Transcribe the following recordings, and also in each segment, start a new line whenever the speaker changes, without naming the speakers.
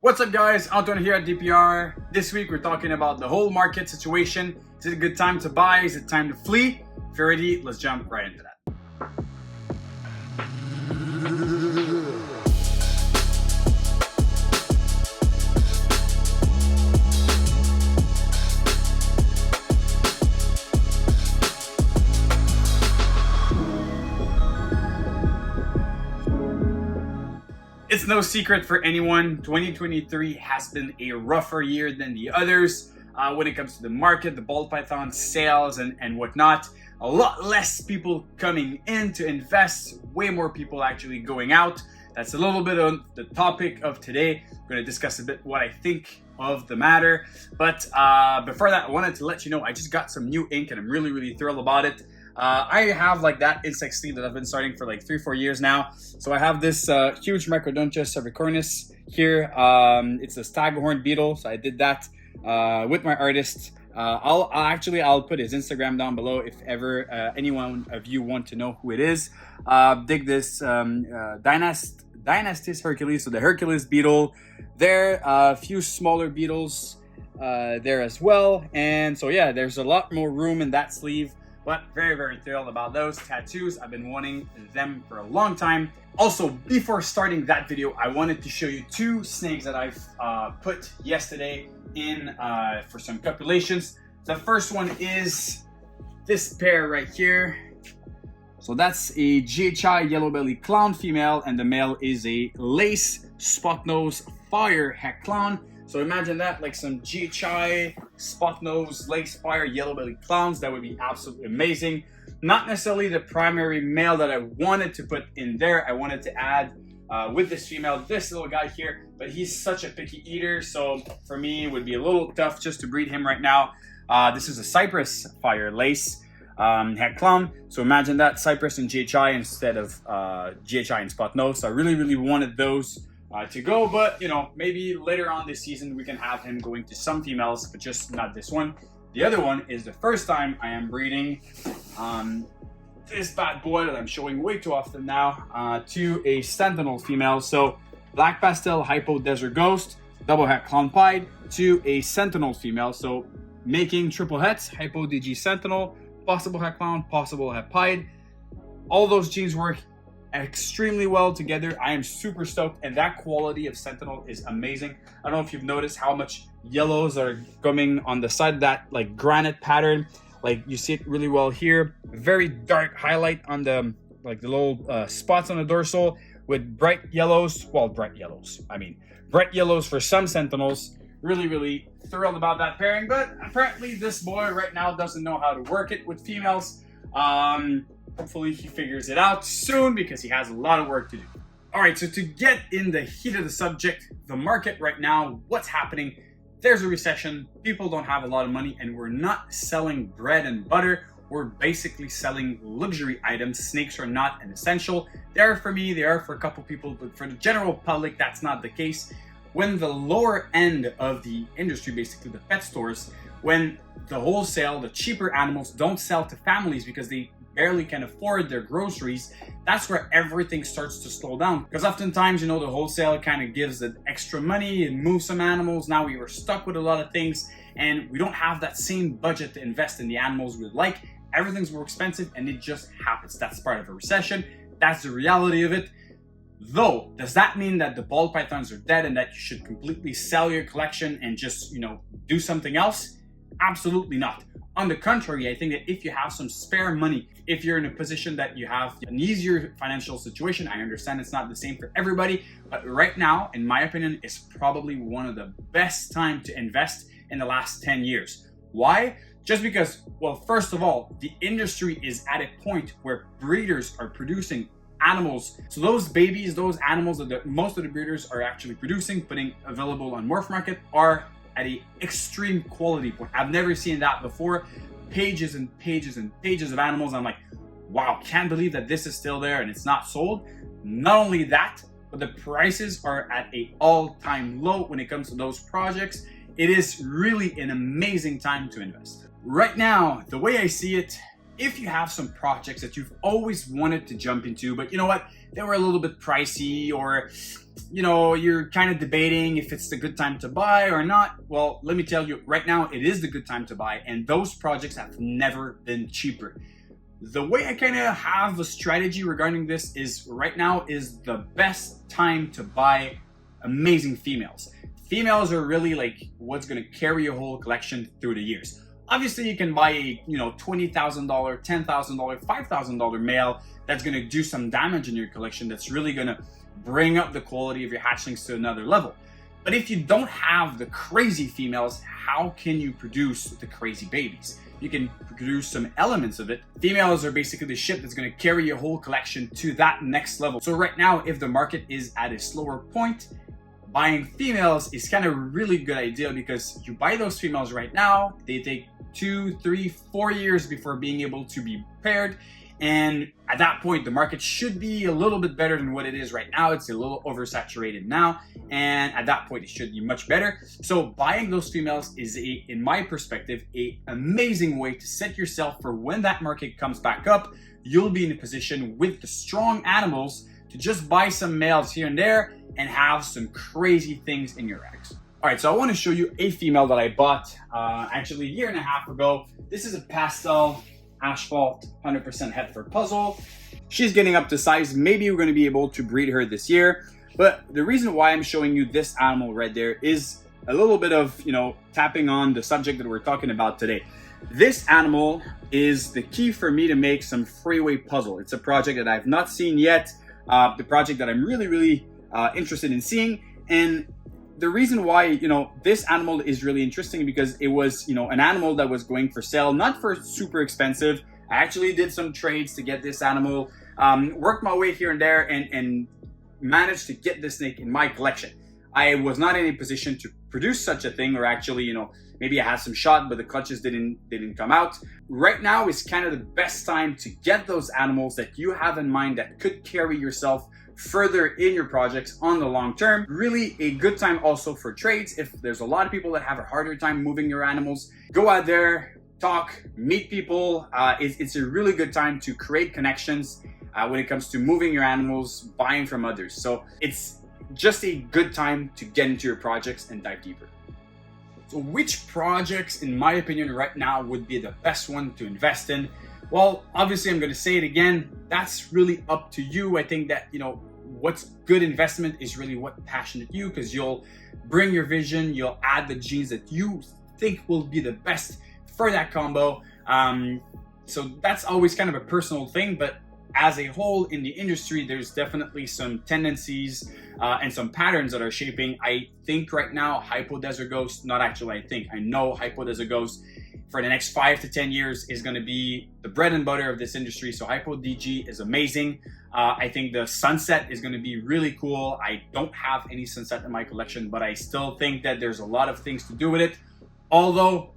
What's up guys, Anton here at DPR. This week we're talking about the whole market situation. Is it a good time to buy? Is it time to flee? If you're ready, let's jump right into that. It's no secret for anyone, 2023 has been a rougher year than the others when it comes to the market, the ball python sales and whatnot. A lot less people coming in to invest, way more people actually going out. That's a little bit on the topic of today. I'm going to discuss a bit what I think of the matter. But before that, I wanted to let you know I just got some new ink and I'm really thrilled about it. I have like that insect sleeve that I've been starting for like 3-4 years now. So I have this huge Microdontia cervicornis here. It's a staghorn beetle. So I did that with my artist. I'll put his Instagram down below if ever anyone of you want to know who it is. Dig this Dynastis Hercules, so the Hercules beetle. There are a few smaller beetles there as well. And so yeah, there's a lot more room in that sleeve. But very thrilled about those tattoos. I've been wanting them for a long time. Also, before starting that video, I wanted to show you two snakes that I've put yesterday in for some copulations. The first one is this pair right here. So that's a GHI yellow belly clown female, and the male is a lace spot nose fire heck clown. So imagine that, like some GHI, spot nose, lace fire, yellow belly clowns. That would be absolutely amazing. Not necessarily the primary male that I wanted to put in there. I wanted to add with this female, this little guy here, but he's such a picky eater. So for me, it would be a little tough just to breed him right now. This is a Cypress fire lace head clown. So imagine that, Cypress and GHI instead of GHI and spot nose. So I really wanted those to go, but you know, maybe later on this season we can have him going to some females, but just not this one. The other one is the first time I am breeding this bad boy that I'm showing way too often now to a sentinel female. So black pastel hypo desert ghost, double het clown pied to a sentinel female. So making triple hets, hypo DG sentinel, possible het clown, possible het pied. All those genes work extremely well together. I am super stoked, and that quality of sentinel is amazing. I don't know if you've noticed how much yellows are coming on the side of that like granite pattern. Like you see it really well here. Very dark highlight on the like the little spots on the dorsal with bright yellows. Well, bright yellows for some sentinels. Really thrilled about that pairing, but apparently this boy right now doesn't know how to work it with females. Hopefully he figures it out soon because he has a lot of work to do. All right, so to get in the heat of the subject, the market right now, what's happening? There's a recession, people don't have a lot of money, and we're not selling bread and butter. We're basically selling luxury items. Snakes are not an essential. They are for me, they are for a couple people, but for the general public, that's not the case. When the lower end of the industry, basically the pet stores, when the wholesale, the cheaper animals don't sell to families because they barely can afford their groceries, that's where everything starts to slow down. Because oftentimes, you know, the wholesale kind of gives the extra money and moves some animals. Now we were stuck with a lot of things and we don't have that same budget to invest in the animals we'd like. Everything's more expensive and it just happens. That's part of a recession. That's the reality of it. Though, does that mean that the ball pythons are dead and that you should completely sell your collection and just, you know, do something else? Absolutely not. On the contrary, I think that if you have some spare money, if you're in a position that you have an easier financial situation, I understand it's not the same for everybody, but right now, in my opinion, is probably one of the best time to invest in the last 10 years. Why? Just because, well, first of all, the industry is at a point where breeders are producing animals. So those babies, those animals that most of the breeders are actually producing, putting available on Morph Market, are at an extreme quality point. I've never seen that before. Pages and pages of animals. I'm like, wow, can't believe that this is still there and it's not sold. Not only that, but the prices are at an all-time low when it comes to those projects. It is really an amazing time to invest. Right now, the way I see it, if you have some projects that you've always wanted to jump into, but you know what, they were a little bit pricey, or you know, you're kind of debating if it's the good time to buy or not, well, let me tell you, right now it is the good time to buy, and those projects have never been cheaper. The way I kind of have a strategy regarding this is right now is the best time to buy amazing females. Females are really like what's going to carry your whole collection through the years. Obviously, you can buy a $20,000, $10,000, $5,000 male that's going to do some damage in your collection. That's really going to bring up the quality of your hatchlings to another level. But if you don't have the crazy females, how can you produce the crazy babies? You can produce some elements of it. Females are basically the ship that's going to carry your whole collection to that next level. So right now, if the market is at a slower point, buying females is kind of a really good idea, because you buy those females right now, they take 2, 3, 4 years before being able to be paired. And at that point, the market should be a little bit better than what it is right now. It's a little oversaturated now. And at that point, it should be much better. So buying those females is, in my perspective, an amazing way to set yourself for when that market comes back up. You'll be in a position with the strong animals to just buy some males here and there and have some crazy things in your eggs. All right, so I want to show you a female that I bought actually a year and a half ago. This is a pastel asphalt 100% Heifer puzzle. She's getting up to size. Maybe we're going to be able to breed her this year. But the reason why I'm showing you this animal right there is a little bit of, tapping on the subject that we're talking about today. This animal is the key for me to make some freeway puzzle. It's a project that I've not seen yet. The project that I'm really interested in seeing. And the reason why, this animal is really interesting because it was, an animal that was going for sale, not for super expensive. I actually did some trades to get this animal, worked my way here and there and managed to get this snake in my collection. I was not in a position to produce such a thing, or actually, maybe I had some shot, but the clutches didn't come out. Right now is kind of the best time to get those animals that you have in mind that could carry yourself further in your projects on the long term. Really a good time also for trades. If there's a lot of people that have a harder time moving your animals, go out there, talk, meet people. It's a really good time to create connections when it comes to moving your animals, buying from others. So it's just a good time to get into your projects and dive deeper. So which projects, in my opinion, right now would be the best one to invest in? Well, obviously, I'm going to say it again. That's really up to you. I think that, what's good investment is really what passionate you, because you'll bring your vision, you'll add the genes that you think will be the best for that combo. So that's always kind of a personal thing, but as a whole in the industry, there's definitely some tendencies and some patterns that are shaping. I think right now, Hypo Desert Ghost, not actually I know Hypo Desert Ghost for the next 5 to 10 years is going to be the bread and butter of this industry. So Hypo DG is amazing. I think the Sunset is going to be really cool. I don't have any Sunset in my collection, but I still think that there's a lot of things to do with it. Although,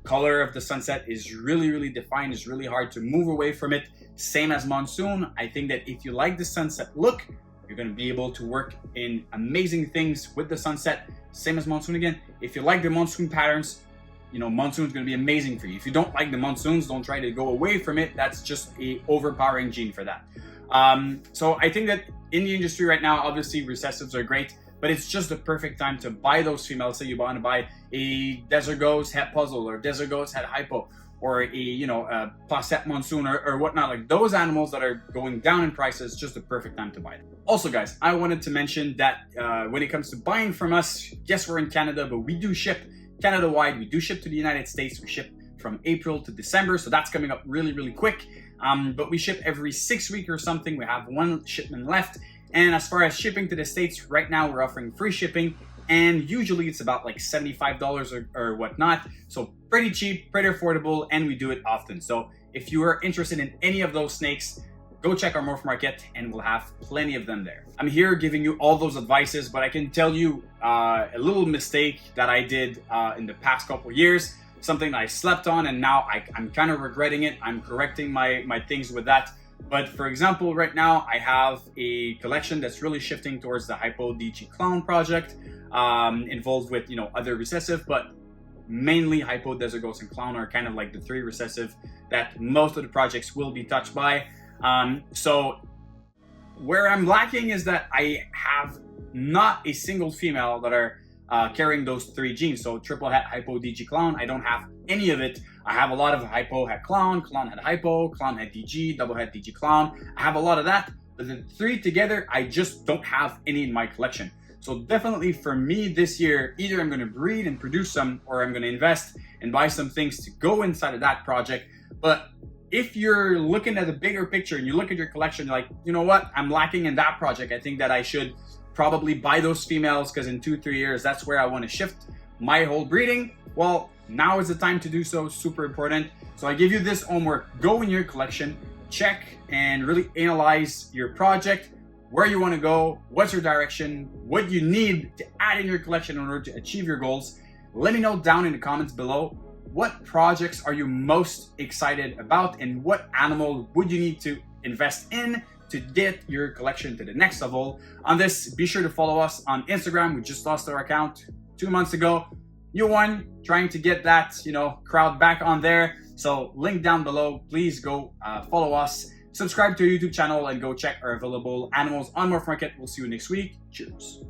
color of the Sunset is really defined. It's really hard to move away from it. Same as Monsoon. I think that if you like the Sunset look, you're going to be able to work in amazing things with the Sunset. Same as Monsoon again. If you like the Monsoon patterns, Monsoon is going to be amazing for you. If you don't like the Monsoons, don't try to go away from it. That's just a overpowering gene for that. So I think that in the industry right now, obviously recessives are great, but it's just the perfect time to buy those females. Say you want to buy a Desert Ghost Het Puzzle, or Desert Ghost Het Hypo, or a Placette Monsoon or whatnot. Like those animals that are going down in prices, just the perfect time to buy them. Also, guys, I wanted to mention that when it comes to buying from us, yes, we're in Canada, but we do ship Canada-wide. We do ship to the United States. We ship from April to December, so that's coming up really quick. But we ship every 6 weeks or something. We have one shipment left. And as far as shipping to the States, right now we're offering free shipping. And usually it's about like $75 or whatnot. So pretty cheap, pretty affordable, and we do it often. So if you are interested in any of those snakes, go check our Morph Market and we'll have plenty of them there. I'm here giving you all those advices, but I can tell you a little mistake that I did in the past couple years, something that I slept on, and now I'm kind of regretting it. I'm correcting my things with that. But for example, right now I have a collection that's really shifting towards the Hypo DG Clown project, involved with other recessive, but mainly Hypo, Desert Ghost, and Clown are kind of like the three recessive that most of the projects will be touched by. So where I'm lacking is that I have not a single female that are carrying those 3 genes. So triple het hypo DG clown, I don't have any of it. I have a lot of hypo het clown, clown het hypo, clown het DG, double het DG clown. I have a lot of that, but the 3 together, I just don't have any in my collection. So definitely for me this year, either I'm going to breed and produce some, or I'm going to invest and buy some things to go inside of that project. But if you're looking at the bigger picture and you look at your collection, you're like, you know what, I'm lacking in that project. I think that I should probably buy those females because in 2-3 years, that's where I want to shift my whole breeding. Well, now is the time to do so. Super important. So I give you this homework. Go in your collection, check and really analyze your project, where you want to go, what's your direction, what you need to add in your collection in order to achieve your goals. Let me know down in the comments below, what projects are you most excited about and what animal would you need to invest in to get your collection to the next level. On this, be sure to follow us on Instagram. We just lost our account 2 months ago. New one, trying to get that, crowd back on there. So link down below, please go follow us, subscribe to our YouTube channel and go check our available animals on Morph Market. We'll see you next week. Cheers.